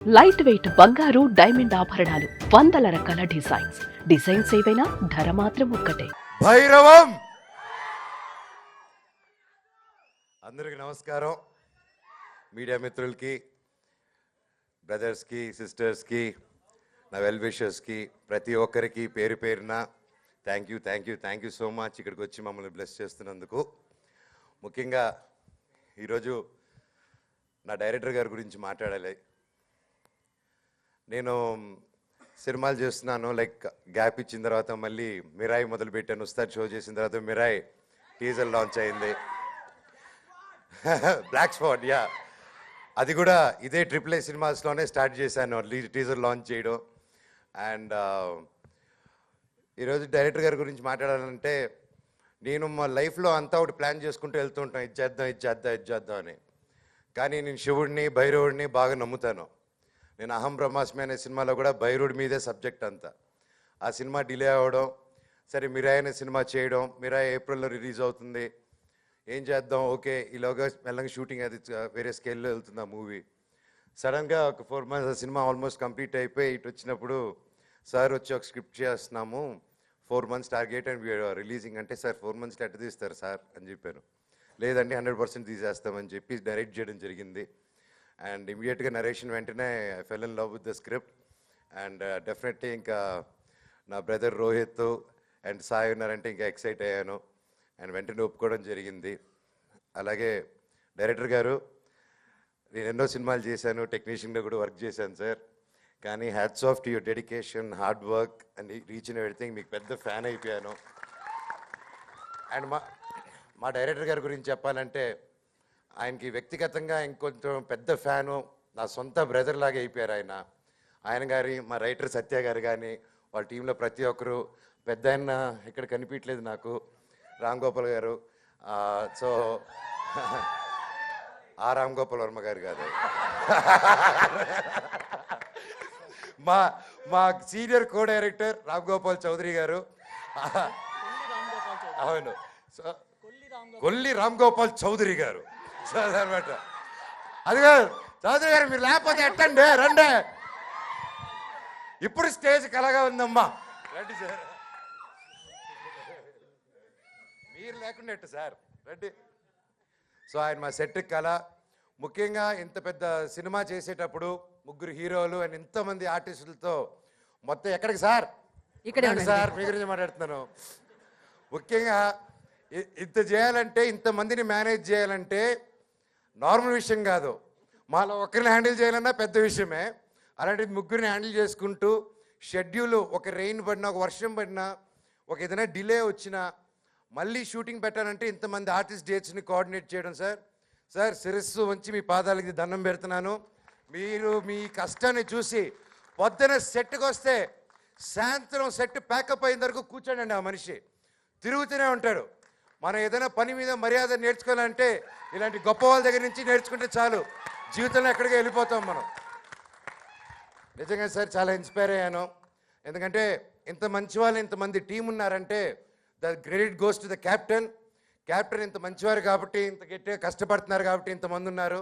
Light weight బంగారు diamond ఆభరణాలు, వందల రకాల డిజైన్స్ ఏవైనా ధర మాత్రం ఒక్కటే. భైరవం. అందరికి నమస్కారం. మీడియా మిత్రులకి, బ్రదర్స్కి, సిస్టర్స్కి, నా వెల్ విషర్స్కి, ప్రతి ఒక్కరికి పేరు పేరున థ్యాంక్ యూ సో మచ్ ఇక్కడికి వచ్చి మమ్మల్ని బ్లెస్ చేస్తున్నందుకు. ముఖ్యంగా ఈరోజు నా డైరెక్టర్ గారి గురించి మాట్లాడాలి. నేను సినిమాలు చేస్తున్నాను, లైక్ గ్యాప్ ఇచ్చిన తర్వాత మళ్ళీ మిరాయి మొదలుపెట్టాను. ఉస్తాద్ షో చేసిన తర్వాత మిరాయి టీజర్ లాంచ్ అయింది. బ్లాక్ స్పాట్, యా, అది కూడా ఇదే AAA సినిమాస్లోనే స్టార్ట్ చేశాను టీజర్ లాంచ్ చేయడం. అండ్ ఈరోజు డైరెక్టర్ గారి గురించి మాట్లాడాలంటే, నేను మా లైఫ్లో అంతా ఒకటి ప్లాన్ చేసుకుంటూ వెళ్తూ ఉంటాను, ఇది చేద్దాం అని. కానీ నేను శివుడిని, భైరవుడిని బాగా నమ్ముతాను. నేను అహం బ్రహ్మాస్మి అనే సినిమాలో కూడా భైరవుడి మీదే సబ్జెక్ట్ అంతా. ఆ సినిమా డిలే అవ్వడం, సరే మిరాయి అనే సినిమా చేయడం, మిరాయి ఏప్రిల్లో రిలీజ్ అవుతుంది, ఏం చేద్దాం, ఓకే, ఈలోగా మెల్లగా షూటింగ్ అది వేరే స్కేల్లో వెళ్తుంది ఆ మూవీ. సడన్గా ఒక 4 months ఆ సినిమా ఆల్మోస్ట్ కంప్లీట్ అయిపోయి ఇటు వచ్చినప్పుడు సార్ వచ్చి ఒక స్క్రిప్ట్ చేస్తున్నాము, 4 months టార్గెట్ అండ్ రిలీజింగ్ అంటే, సార్ 4 months ఎట్ట తీస్తారు సార్ అని చెప్పాను. లేదండి 100% తీసేస్తామని చెప్పి డైరెక్ట్ చేయడం జరిగింది. అండ్ ఇమీడియట్గా నరేషన్ వెంటనే I fell in love with the script. And definitely ఇంకా నా బ్రదర్ రోహిత్ అండ్ సాయి ఉన్నారంటే ఇంకా ఎక్సైట్ అయ్యాను. అండ్ వెంటనే ఒప్పుకోవడం జరిగింది. అలాగే డైరెక్టర్ గారు, నేను ఎన్నో సినిమాలు చేశాను, టెక్నీషియన్గా కూడా వర్క్ చేశాను సార్. కానీ hats off to your dedication, hard work and reach in everything. మీకు పెద్ద ఫ్యాన్ అయిపోయాను. అండ్ మా డైరెక్టర్ గారి గురించి చెప్పాలంటే, ఆయనకి వ్యక్తిగతంగా ఇంకొంచెం పెద్ద ఫ్యాను, నా సొంత బ్రదర్ లాగా అయిపోయారు ఆయన గారి, మా రైటర్ సత్య గారు కానీ, వాళ్ళ టీంలో ప్రతి ఒక్కరు. పెద్ద ఆయన ఇక్కడ కనిపించలేదు నాకు, రామ్ గోపాల్ గారు. సో ఆ రామ్ గోపాల్ వర్మ గారు కాదు, మా senior co director Ram Gopal Chowdary గారు. అవును, సో కొల్లి రామ్ గోపాల్ చౌదరి గారు అనమాట. అది కాదు చౌదరి గారు, మీరు లేకపోతే ఎట్టండి, రండి. ఇప్పుడు స్టేజ్ కలగా ఉందమ్మా, రండి సార్. మీరు లేకుండా ఎట్టు సార్, రండి. సో ఆయన మా సెట్ కళ. ముఖ్యంగా ఇంత పెద్ద సినిమా చేసేటప్పుడు 3 హీరోలు అండ్ ఇంతమంది ఆర్టిస్టులతో మొత్తం ఎక్కడికి సార్, ఇక్కడ సార్ మీ గురించి మాట్లాడుతున్నాను. ముఖ్యంగా ఇంత చేయాలంటే, ఇంతమందిని మేనేజ్ చేయాలంటే నార్మల్ విషయం కాదు. మాలో ఒకరిని హ్యాండిల్ చేయాలన్నా పెద్ద విషయమే. అలాంటి 3 హ్యాండిల్ చేసుకుంటూ షెడ్యూల్, ఒక రెయిన్ పడినా, ఒక వర్షం పడినా, ఒక ఏదైనా డిలే వచ్చినా మళ్ళీ షూటింగ్ పెట్టాలంటే ఇంతమంది ఆర్టిస్ట్ డేట్స్ని కోఆర్డినేట్ చేయడం. సార్ శిరస్సు వంచి మీ పాదాలకి దండం పెడుతున్నాను. మీరు మీ కష్టాన్ని చూసి పొద్దున సెట్కి వస్తే సాయంత్రం సెట్ ప్యాకప్ అయిన వరకు కూర్చోండి. ఆ మనిషి తిరుగుతూనే ఉంటాడు. మనం ఏదైనా పని మీద మర్యాద నేర్చుకోవాలంటే ఇలాంటి గొప్ప వాళ్ళ దగ్గర నుంచి నేర్చుకుంటే చాలు, జీవితంలో ఎక్కడికి వెళ్ళిపోతాం మనం. నిజంగా సార్ చాలా ఇన్స్పైర్ అయ్యాను. ఎందుకంటే ఇంత మంచి వాళ్ళు, ఇంతమంది టీం ఉన్నారంటే the credit goes to the captain. ఇంత మంచివారు కాబట్టి, ఇంత గట్టిగా కష్టపడుతున్నారు కాబట్టి ఇంతమంది ఉన్నారు.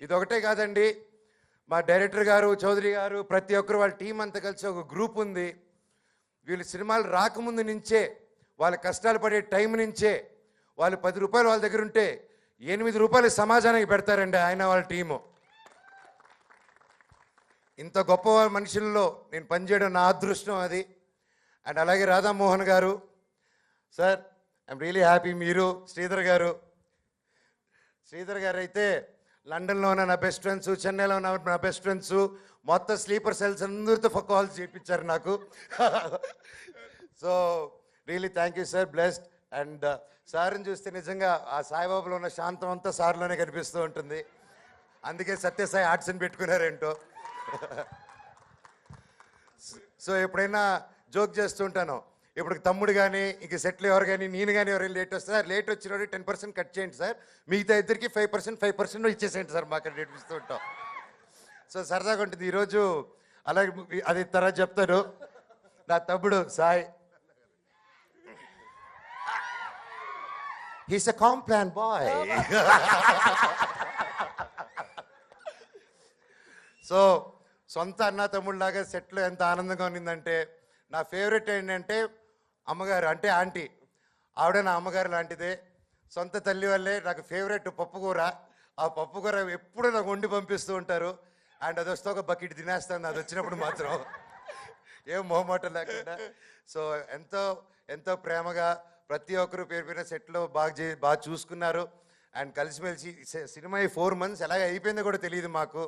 ఇది ఒకటే కాదండి, మా డైరెక్టర్ గారు, చౌదరి గారు, ప్రతి ఒక్కరు వాళ్ళ టీం అంతా కలిసి ఒక గ్రూప్ ఉంది. వీళ్ళు సినిమాలు రాకముందు నుంచే, వాళ్ళ కష్టాలు పడే టైం నుంచే, వాళ్ళు 10 రూపాయలు వాళ్ళ దగ్గర ఉంటే 8 రూపాయలు సమాజానికి పెడతారండి ఆయన వాళ్ళ టీము. ఇంత గొప్ప మనుషుల్లో నేను పనిచేయడం నా అదృష్టం అది. అండ్ అలాగే రాధామోహన్ గారు సార్, ఐఎమ్ రియలీ హ్యాపీ. మీరు శ్రీధర్ గారు అయితే లండన్లో ఉన్న నా బెస్ట్ ఫ్రెండ్స్, చెన్నైలో ఉన్న నా బెస్ట్ ఫ్రెండ్స్, మొత్తం స్లీపర్ సెల్స్ అందరితో కాల్స్ చేయించారు నాకు. So really thank you sir, blessed. And సార్ని చూస్తే నిజంగా ఆ సాయిబాబాలో ఉన్న శాంతం అంతా సార్లోనే కనిపిస్తూ ఉంటుంది. అందుకే సత్యసాయి ఆర్ట్స్ అని పెట్టుకున్నారేంటో. సో ఎప్పుడైనా జోక్ చేస్తూ ఉంటాను, ఇప్పుడు తమ్ముడు కానీ, ఇంక సెట్లు ఎవరు కానీ, నేను కానీ ఎవరైనా లేట్ వస్తే, సార్ లేట్ వచ్చిన 10% కట్ చేయండి సార్, మిగతా ఇద్దరికి 5% ఇచ్చేసేయండి సార్, మాకు నేర్పిస్తూ ఉంటాం. సో సరదాగా ఉంటుంది. ఈరోజు అలాగే అది తర్వాత చెప్తాను. నా తమ్ముడు Sai, he's a Complan boy. So సొంత అన్న తమ్ముళ్ళలాగా సెట్లో ఎంత ఆనందంగా ఉన్నిందంటే, నా ఫేవరెట్ ఏంటంటే అమ్మగారు, అంటే ఆంటీ. ఆవిడ నా అమ్మగారు లాంటిదే. సొంత తల్లి వల్లే నాకు ఫేవరెట్ పప్పుకూర. ఆ పప్పుకూర ఎప్పుడు నాకు వండి పంపిస్తూ ఉంటారు. అండ్ అది వస్తే ఒక బకెట్ తినేస్తాను అది వచ్చినప్పుడు మాత్రం, ఏం మొహమాటం లేకుండా. సో ఎంతో ఎంతో ప్రేమగా ప్రతి ఒక్కరు పేరు పేరున సెట్లో బాగా చూసుకున్నారు. అండ్ కలిసిమెలిసి సినిమా ఈ 4 months ఎలాగ అయిపోయిందో కూడా తెలియదు మాకు.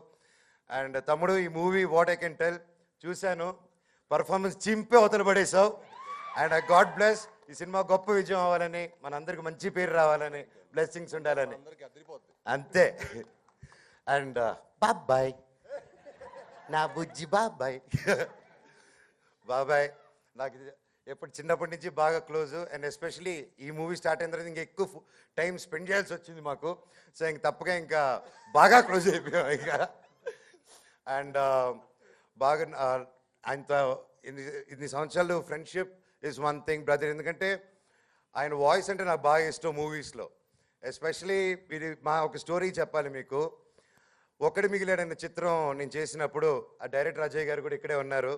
అండ్ తమ్ముడు, ఈ movie what I can tell, చూశాను, పర్ఫార్మెన్స్ చింపే అవతల పడేసావు. అండ్ గాడ్ బ్లెస్, ఈ సినిమా గొప్ప విజయం అవ్వాలని, మనందరికి మంచి పేరు రావాలని, బ్లెస్సింగ్స్ ఉండాలని, అంతే. అండ్ బాబాయ్, నా బుజ్జి బాబాయ్. బాబాయ్ నాకు ఎప్పుడు చిన్నప్పటి నుంచి బాగా క్లోజు. అండ్ ఎస్పెషలీ ఈ మూవీ స్టార్ట్ అయిన తర్వాత ఇంకా ఎక్కువ టైం స్పెండ్ చేయాల్సి వచ్చింది మాకు. సో ఇంక తప్పగా ఇంకా బాగా క్లోజ్ అయిపోయాం ఇంకా. అండ్ బాగా ఆయనతో ఇన్ని సంవత్సరాలు friendship is one thing brother. ఎందుకంటే ఆయన వాయిస్ అంటే నాకు బాగా ఇష్టం మూవీస్లో. ఎస్పెషలీ ఇది మా ఒక స్టోరీ చెప్పాలి మీకు. ఒక్కడి మిగిలాడన్న చిత్రం నేను చేసినప్పుడు ఆ డైరెక్టర్ అజయ్ గారు కూడా ఇక్కడే ఉన్నారు.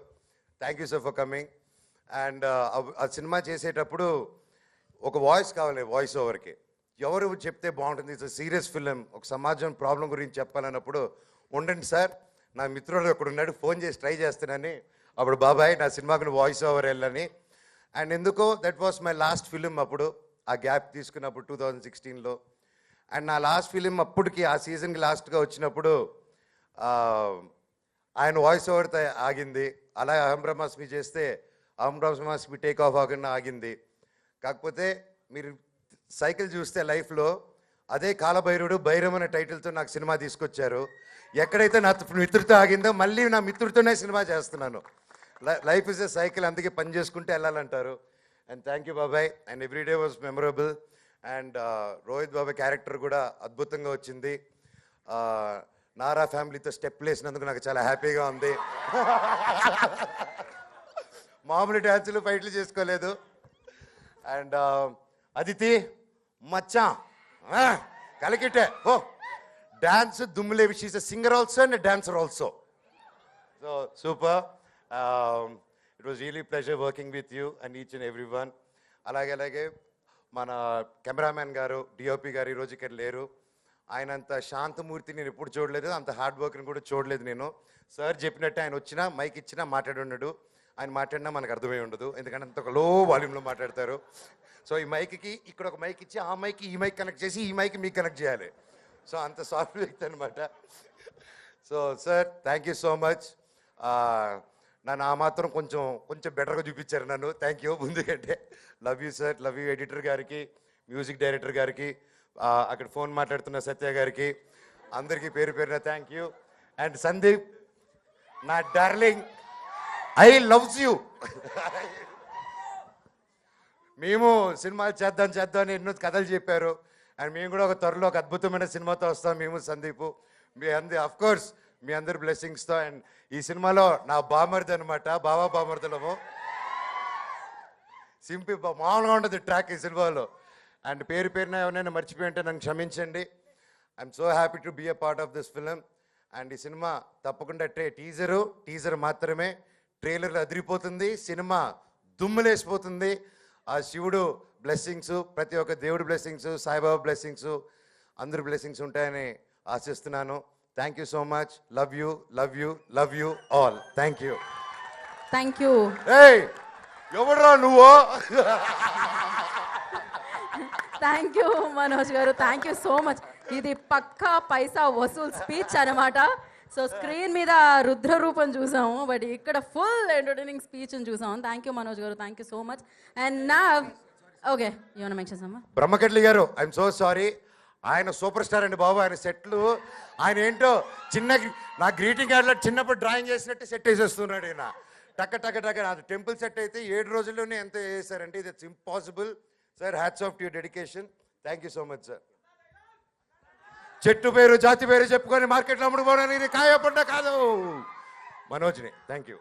Thank you sir for coming. And ఆ సినిమా చేసేటప్పుడు ఒక వాయిస్ కావాలి, వాయిస్ ఓవర్కి. ఎవరు చెప్తే బాగుంటుంది, ఇట్స్ సీరియస్ ఫిలిం, ఒక సమాజం ప్రాబ్లం గురించి చెప్పాలన్నప్పుడు, ఉండండి సార్ నా మిత్రుడు ఒకడు ఉన్నాడు, ఫోన్ చేసి ట్రై చేస్తానని. అప్పుడు బాబాయ్ నా సినిమాకు వాయిస్ ఓవర్ వెళ్ళని. అండ్ ఎందుకో that was my last film అప్పుడు, ఆ గ్యాప్ తీసుకున్నప్పుడు 2016లో. అండ్ నా లాస్ట్ ఫిలిం అప్పటికి ఆ సీజన్కి లాస్ట్గా వచ్చినప్పుడు ఆయన వాయిస్ ఓవర్తో ఆగింది. అలా అహం బ్రహ్మాస్మి చేస్తే అహం బ్రహ్మాస్మి టేక్ ఆఫ్ అవ్వకుండా ఆగింది. కాకపోతే మీరు సైకిల్ చూస్తే లైఫ్లో అదే కాలభైరుడు భైరవ్ అనే టైటిల్తో నాకు సినిమా తీసుకొచ్చారు. ఎక్కడైతే నా మిత్రుడితో ఆగిందో మళ్ళీ నా మిత్రుడితోనే సినిమా చేస్తున్నాను. లైఫ్ ఇస్ ఎ సైకిల్, అందుకే పని చేసుకుంటే వెళ్ళాలంటారు. అండ్ థ్యాంక్ యూ బాబాయ్. And everyday was memorable. And Rohit బాబాయ్ క్యారెక్టర్ కూడా అద్భుతంగా వచ్చింది. నారా ఫ్యామిలీతో స్టెప్ వేసినందుకు నాకు చాలా హ్యాపీగా ఉంది. మామూలు డ్యాన్సులు ఫైట్లు చేసుకోలేదు. అండ్ అదితి మచ్చా కలికిట్టే ఓ డాన్స్ దుమ్ములేవి. She's a singer also and dancer also. So super. It was really pleasure working with you and each and every one. అలాగే మన కెమెరామ్యాన్ గారు, డిఓపి గారు ఈరోజు ఇక్కడ లేరు. ఆయన అంత శాంతమూర్తి నేను ఎప్పుడు చూడలేదు, అంత హార్డ్ వర్క్ని కూడా చూడలేదు నేను. సార్ చెప్పినట్టు ఆయన వచ్చినా మైక్ ఇచ్చినా మాట్లాడి ఉండడు. ఆయన మాట్లాడినా మనకు అర్థమై ఉండదు, ఎందుకంటే అంత ఒక లో వాల్యూమ్లో మాట్లాడతారు. సో ఈ మైక్కి ఇక్కడ ఒక మైక్ ఇచ్చి ఆ మైక్ ఈ మైక్ కనెక్ట్ చేసి ఈ మైక్ మీకు కనెక్ట్ చేయాలి. సో అంత సాఫ్ట్ వ్యక్తి అనమాట. So sir thank you so much. నన్ను ఆ మాత్రం కొంచెం బెటర్గా చూపించారు నన్ను. Thank you. ముందుకంటే love you sir, love you editor గారికి, మ్యూజిక్ డైరెక్టర్ గారికి, అక్కడ ఫోన్ మాట్లాడుతున్న సత్య గారికి, అందరికీ పేరు పేరున థ్యాంక్ యూ. అండ్ సందీప్ నా డార్లింగ్, ఐ లవ్స్ యూ. మేము సినిమాలు చేద్దాం అని ఎన్నో కథలు చెప్పారు. అండ్ మేము కూడా ఒక త్వరలో ఒక అద్భుతమైన సినిమాతో వస్తాం, మేము సందీప్. అఫ్ కోర్స్ మీ అందరి బ్లెస్సింగ్స్తో. అండ్ ఈ సినిమాలో నా బామర్ది అనమాట, బామర్దులము. సింపుల్ మామూలుగా ఉంటుంది ట్రాక్ ఈ సినిమాలో. అండ్ పేరు పేరున ఎవరైనా మర్చిపోయి ఉంటే నన్ను క్షమించండి. I'm so happy to be a part of this film. And ఈ సినిమా తప్పకుండా టీజర్ మాత్రమే, ట్రైలర్ అదిరిపోతుంది, సినిమా దుమ్ములేసిపోతుంది. ఆ శివుడు బ్లెస్సింగ్స్, ప్రతి ఒక్క దేవుడి బ్లెస్సింగ్స్, సాయిబాబా బ్లెస్సింగ్స్, అందరి బ్లెస్సింగ్స్ ఉంటాయని ఆశిస్తున్నాను. Thank you so much. Love you, love you, love you all. Thank you. Thank you. ఏయ్ ఎవడరా నువ్వు? థ్యాంక్ యూ మనోజ్ గారు, థ్యాంక్ యూ సో మచ్. ఇది పక్కా పైసా వసూల్ స్పీచ్ అనమాట. సో స్క్రీన్ మీద రుద్ర రూపం చూసాము, బట్ ఇక్కడ ఫుల్ ఎంటర్టైనింగ్ స్పీచ్ చూసాము. థ్యాంక్ యూ మనోజ్ గారు, thank you so much. And నా ఓకే ఏమన్నా మెన్షన్ అమ్మా బ్రహ్మకట్లి గారు, ఐఎమ్ సో సారీ. ఆయన సూపర్ స్టార్ అండి బాబు. ఆయన సెట్లు ఆయన ఏంటో నా గ్రీటింగ్ కార్డులో చిన్నప్పుడు డ్రాయింగ్ చేసినట్టు సెట్ వేసేస్తున్నాడు ఈయన. టక్క అది టెంపుల్ సెట్ అయితే 7 రోజుల్లోనే ఎంత చేశారంటే ఇది it's impossible. Sir hats off to your dedication. Thank you so much sir. చెట్టు పేరు జాతి పేరు చెప్పుకొని మార్కెట్లో అమ్ముడుపోవడానికి ఇది కాయపడ్డ కాదు మనోజ్ని. Thank you.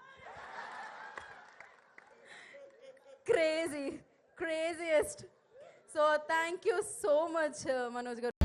Craziest. So thank you so much Manoj గారు.